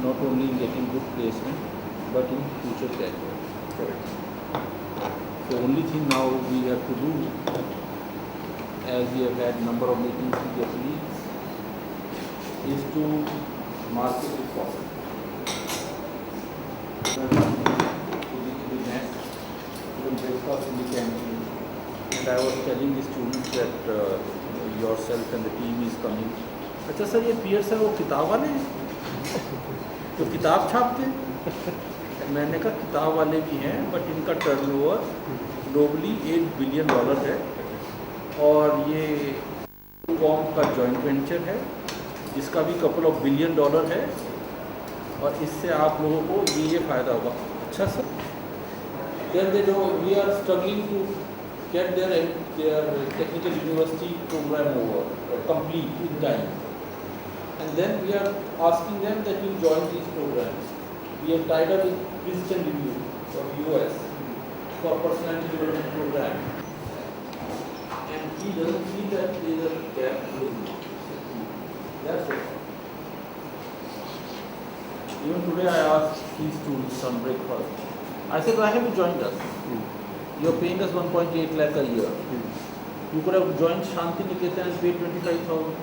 Not only in getting good placement, but in future career. Correct. The only thing now we have to do, as we have had number of meetings with the colleagues, is to market it forward. To the next, even breakfast in the canteen. And I was telling the students that yourself and the team is coming. अच्छा sir ये peer sir वो किताब वाले हैं तो किताब छापते हैं मैंने कहा किताब वाले भी हैं बट इनका टर्नओवर ग्लोबली $8 बिलियन है और ये कॉम का जॉइंट वेंचर है जिसका भी couple of $बिलियन है और इससे आप लोगों को ये फ़ायदा होगा. अच्छा sir then they know we are struggling to get their technical university program over complete in time. And then we are asking them that you join these programs. We have tied up with Princeton Review of US for personality development program. And he doesn't see that there is a gap. That's it. Even today I asked these students some breakfast. I said, why have you joined us? You are paying us 1.8 lakh a year. You could have joined Shanti Niketan and paid 25,000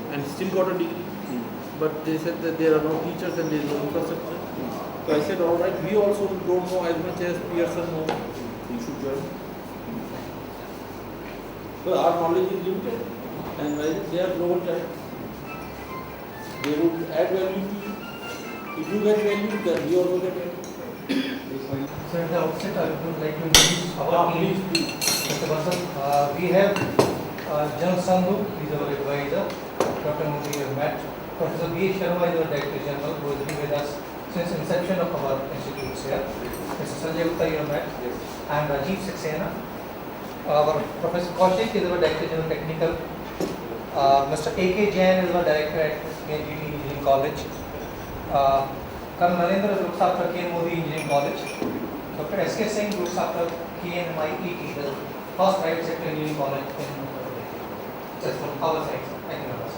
and still got a degree. But they said that there are no teachers and there is no infrastructure. So I said, all right, we also don't know as much as Pearson knows. We should join. So our knowledge is limited and they are global type. They would add value to you. If you get value, then we also get value. So at the outset, I would like to introduce our team. Mr. Basan, we have General Sandhu, he is our advisor. Dr. Modi, we have met. Professor B. Sharma is our Director General, who has been with us since inception of our institutes here. Mr. Sanjay Gupta, you have met. Yes. And Rajiv Saxena. Our Professor Kaushik is our Director General Technical. Mr. A.K. Jain is our Director at PNGT Engineering College. Colonel Narendra looks after Kedar Modi Engineering College. Dr. S.K. Singh looks after KNMIET, the first private sector engineering college in Uttar Pradesh. That's from our side. Thank you very much.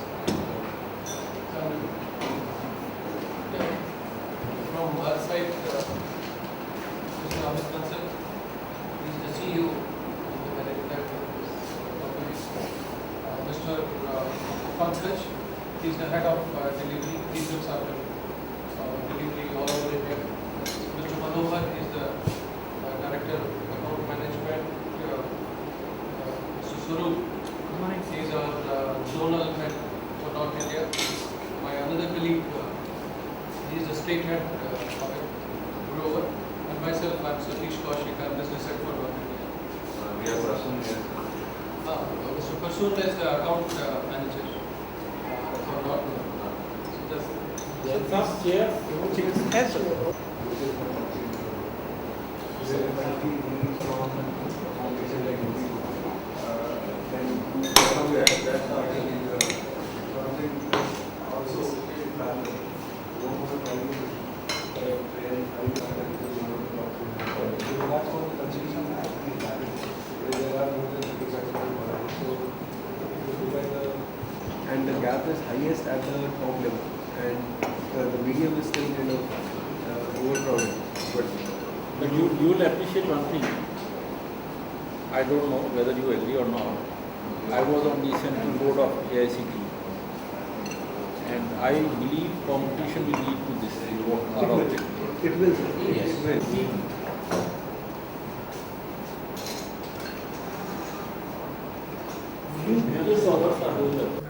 From our side, Mr. Amit Bansal, he is the CEO of the director. Mr. Pankaj, he is the head of delivery. He looks after delivery all over India. Mr. Manohar is the director of account management. Mr. Surup, he is our zonal head for North India. My another colleague, he is the state head of Grover. And myself, I am Satish Kaushik, I am business head for North India. We have Rasun here. Mr. Pasun is the account manager for North India. Last year, and the gap is highest at the top level, and the medium is still kind of overcrowded. But you will appreciate one thing. I don't know whether you agree or not. I was on the central board of AICT, and I believe competition will lead to this. Our objective. It will. Yes. It will. Few billion dollars are available.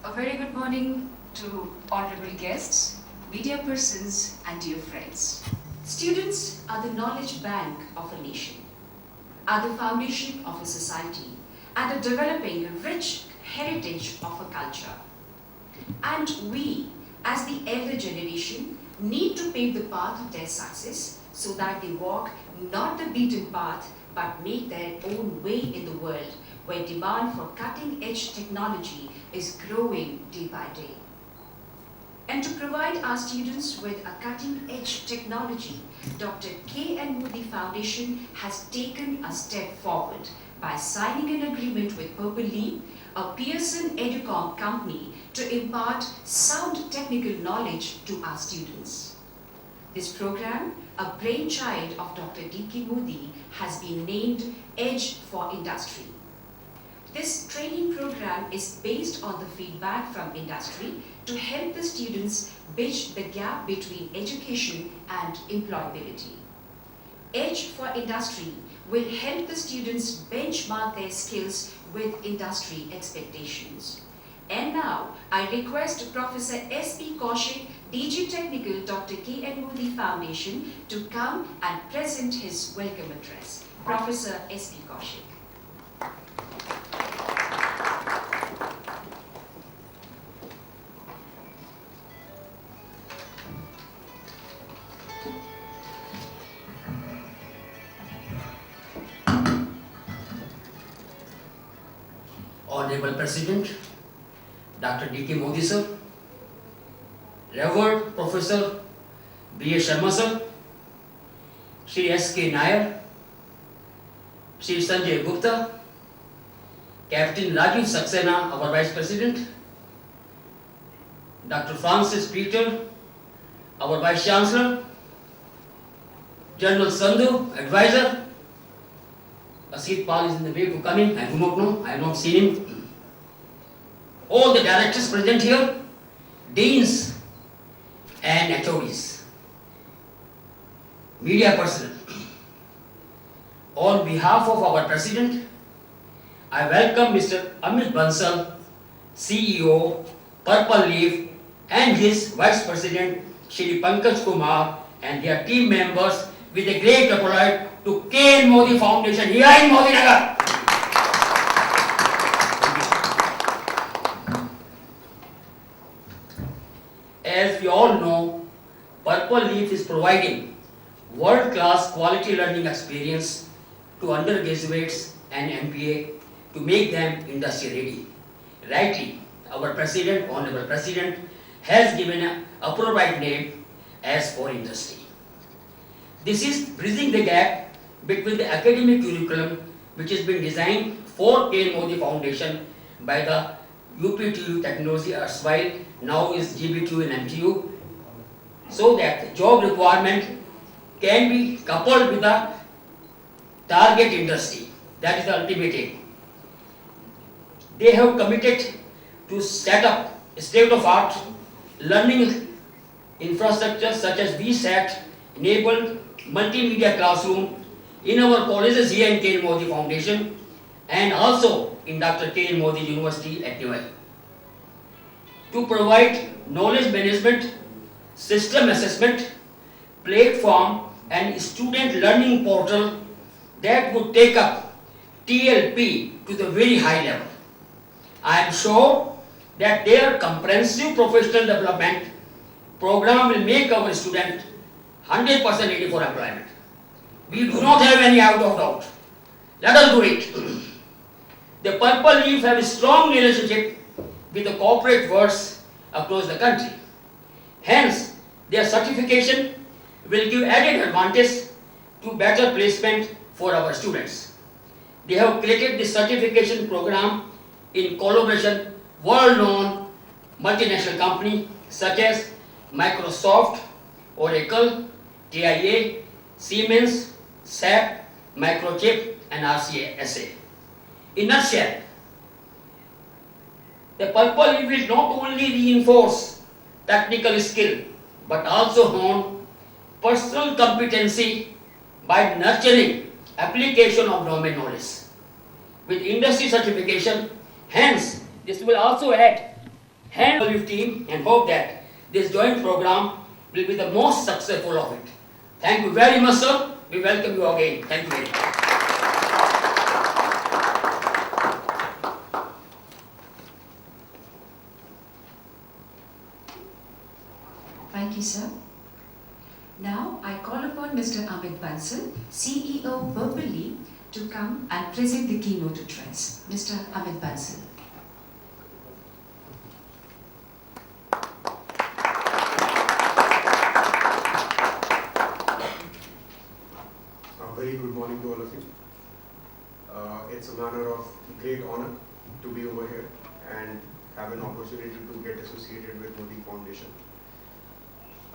A very good morning to honorable guests, media persons, and dear friends. Students are the knowledge bank of a nation, are the foundation of a society, and are developing a rich heritage of a culture. And we, as the elder generation, need to pave the path of their success so that they walk not the beaten path but make their own way in the world where demand for cutting-edge technology is growing day by day. And to provide our students with a cutting-edge technology, Dr. Kedar Nath Modi Foundation has taken a step forward by signing an agreement with PurpleLeap, a Pearson Educom company, to impart sound technical knowledge to our students. This program, a brainchild of Dr. D.K. Modi, has been named Edge for Industry. This training program is based on the feedback from industry to help the students bridge the gap between education and employability. Edge for Industry will help the students benchmark their skills with industry expectations. And now, I request Professor S.P. Kaushik, DG Technical, Dr. Kedar Nath Modi Foundation, to come and present his welcome address. Professor S.P. Kaushik. Honorable President, Dr. D.K. Modi sir, Revered Professor B.A. Sharma sir, Shri S.K. Nair, Shri Sanjay Gupta, Captain Rajiv Saxena, our Vice President, Dr. Francis Peter, our Vice Chancellor, General Sandhu, Advisor. Asit Pal is in the way to come in. I do not know. I have not seen him. All the directors present here, deans and HODs, media personnel. On behalf of our president, I welcome Mr. Amit Bansal, CEO, PurpleLeap, and his vice president, Shri Pankaj Kumar, and their team members with a great applause to Kedar Nath Modi Foundation here in Modi Nagar. As we all know, PurpleLeap is providing world-class quality learning experience to undergraduates and MBA to make them industry ready. Rightly, our president, honorable president, has given an appropriate name as for industry. This is bridging the gap between the academic curriculum which has been designed for Kedar Nath Modi Foundation by the UPTU technology erstwhile, now is GBTU and MTU, so that the job requirement can be coupled with the target industry. That is the ultimate aim. They have committed to set up state-of-art learning infrastructure such as VSAT enabled multimedia classroom in our colleges here in Kedar Nath Modi Foundation and also in Dr. Kedar Nath Modi University at New Delhi. To provide knowledge management, system assessment, platform and student learning portal that would take up TLP to the very high level. I am sure that their comprehensive professional development program will make our student 100% ready for employment. We do not have any out of doubt. Let us do it. The PurpleLeap have a strong relationship with the corporate worlds across the country. Hence, their certification will give added advantage to better placement for our students. They have created this certification program in collaboration world-known multinational companies such as Microsoft, Oracle, TIA, Siemens, SAP, Microchip, and RCSA. In a nutshell, the PurpleLeap will not only reinforce technical skill but also hone personal competency by nurturing application of domain knowledge. With industry certification, hence this will also add hand team and hope that this joint program will be the most successful of it. Thank you very much, sir. We welcome you again. Thank you very much. Thank you, sir. Now I call upon Mr. Amit Bansal, CEO PurpleLeap, to come and present the keynote address. Mr. Amit Bansal. Very good morning to all of you. It's a matter of great honor to be over here and have an opportunity to get associated with Modi Foundation.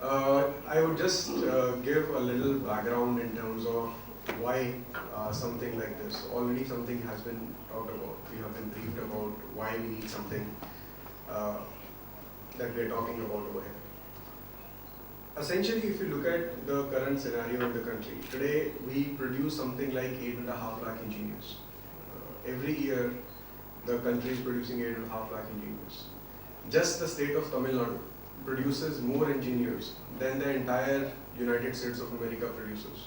I would just give a little background in terms of why something like this. Already something has been talked about. We have been briefed about why we need something that we're talking about over here. Essentially, if you look at the current scenario in the country, today we produce something like 8.5 lakh engineers. Every year, the country is producing 8.5 lakh engineers. Just the state of Tamil Nadu produces more engineers than the entire United States of America produces.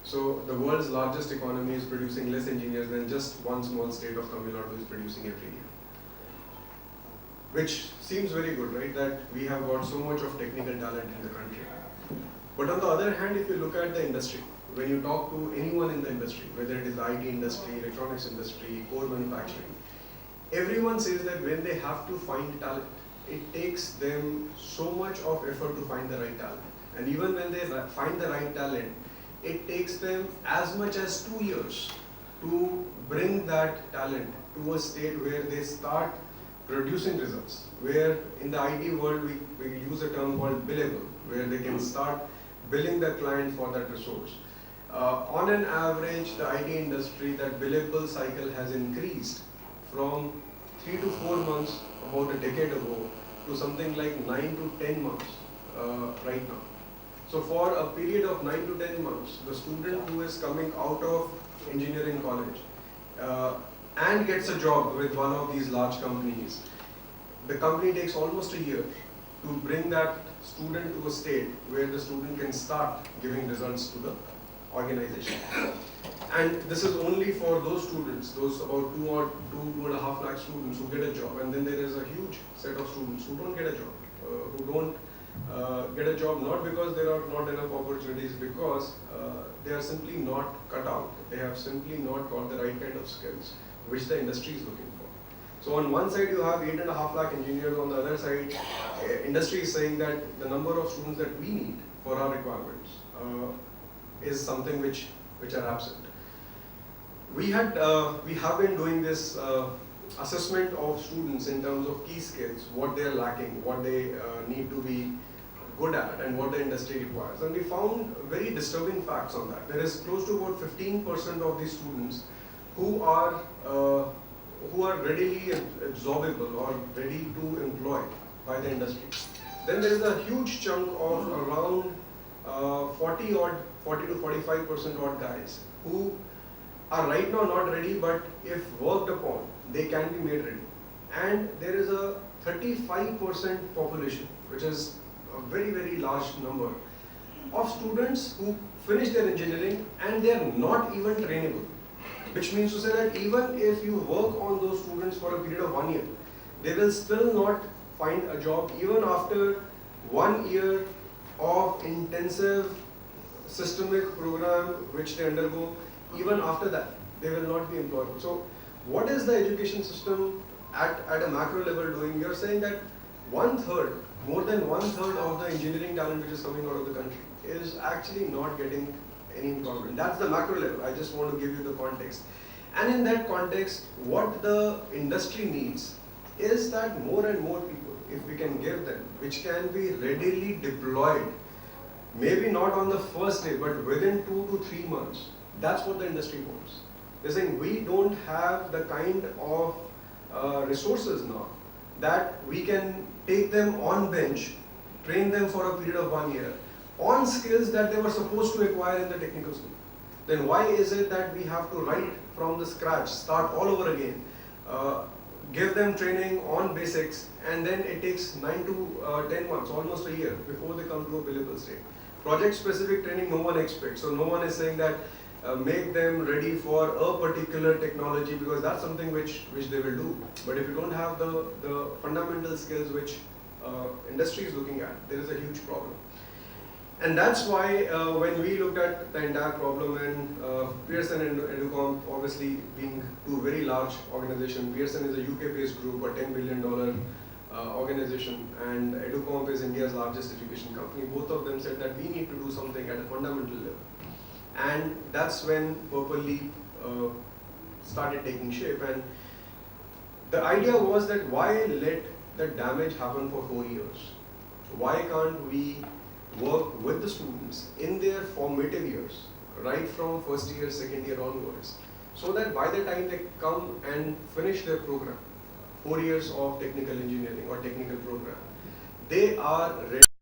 So the world's largest economy is producing less engineers than just one small state of Tamil Nadu is producing every year. Which seems very good, right? That we have got so much of technical talent in the country. But on the other hand, if you look at the industry, when you talk to anyone in the industry, whether it is the IT industry, electronics industry, core manufacturing, everyone says that when they have to find talent, it takes them so much of effort to find the right talent. And even when they find the right talent, it takes them as much as 2 years to bring that talent to a state where they start producing results, where in the IT world we use a term called billable, where they can start billing the client for that resource. On an average, the IT industry, that billable cycle has increased from 3 to 4 months about a decade ago to something like 9 to 10 months right now. So for a period of 9 to 10 months, the student who is coming out of engineering college and gets a job with one of these large companies, the company takes almost a year to bring that student to a state where the student can start giving results to the organization. And this is only for those students, those about 2.5 lakh students who get a job, and then there is a huge set of students who don't get a job, who don't get a job not because there are not enough opportunities, because they are simply not cut out. They have simply not got the right kind of skills which the industry is looking for. So on one side you have 8.5 lakh engineers, on the other side industry is saying that the number of students that we need for our requirements is something which are absent. We have been doing this assessment of students in terms of key skills, what they are lacking, what they need to be good at, and what the industry requires. And we found very disturbing facts on that. There is close to about 15% of these students who are readily absorbable or ready to employ by the industry. Then there is a huge chunk of around 40 to 45% odd guys who are right now not ready, but if worked upon, they can be made ready. And there is a 35% population, which is a very, very large number, of students who finish their engineering and they are not even trainable. Which means to say that even if you work on those students for a period of 1 year, they will still not find a job even after 1 year of intensive systemic program which they undergo. Even after that, they will not be employable. So what is the education system at a macro level doing? We are saying that 1/3, more than 1/3 of the engineering talent which is coming out of the country is actually not getting any employment. That's the macro level. I just want to give you the context. And in that context, what the industry needs is that more and more people, if we can give them, which can be readily deployed, maybe not on the first day, but within 2 to 3 months. That's what the industry wants. They're saying we don't have the kind of resources now that we can take them on bench, train them for a period of 1 year on skills that they were supposed to acquire in the technical school. Then why is it that we have to write from the scratch, start all over again, give them training on basics, and then it takes 9 to 10 months, almost a year, before they come to a billable state. Project specific training no one expects, so no one is saying that make them ready for a particular technology, because that's something which they will do. But if you don't have the fundamental skills which industry is looking at, there is a huge problem. And that's why when we looked at the entire problem, and Pearson and Educom obviously being two very large organizations, Pearson is a UK-based group, a $10 billion organization, and Educom is India's largest education company. Both of them said that we need to do something at a fundamental level. And that's when PurpleLeap started taking shape. And the idea was that why let the damage happen for 4 years? Why can't we work with the students in their formative years, right from first year, second year onwards, so that by the time they come and finish their program, 4 years of technical engineering or technical program, they are ready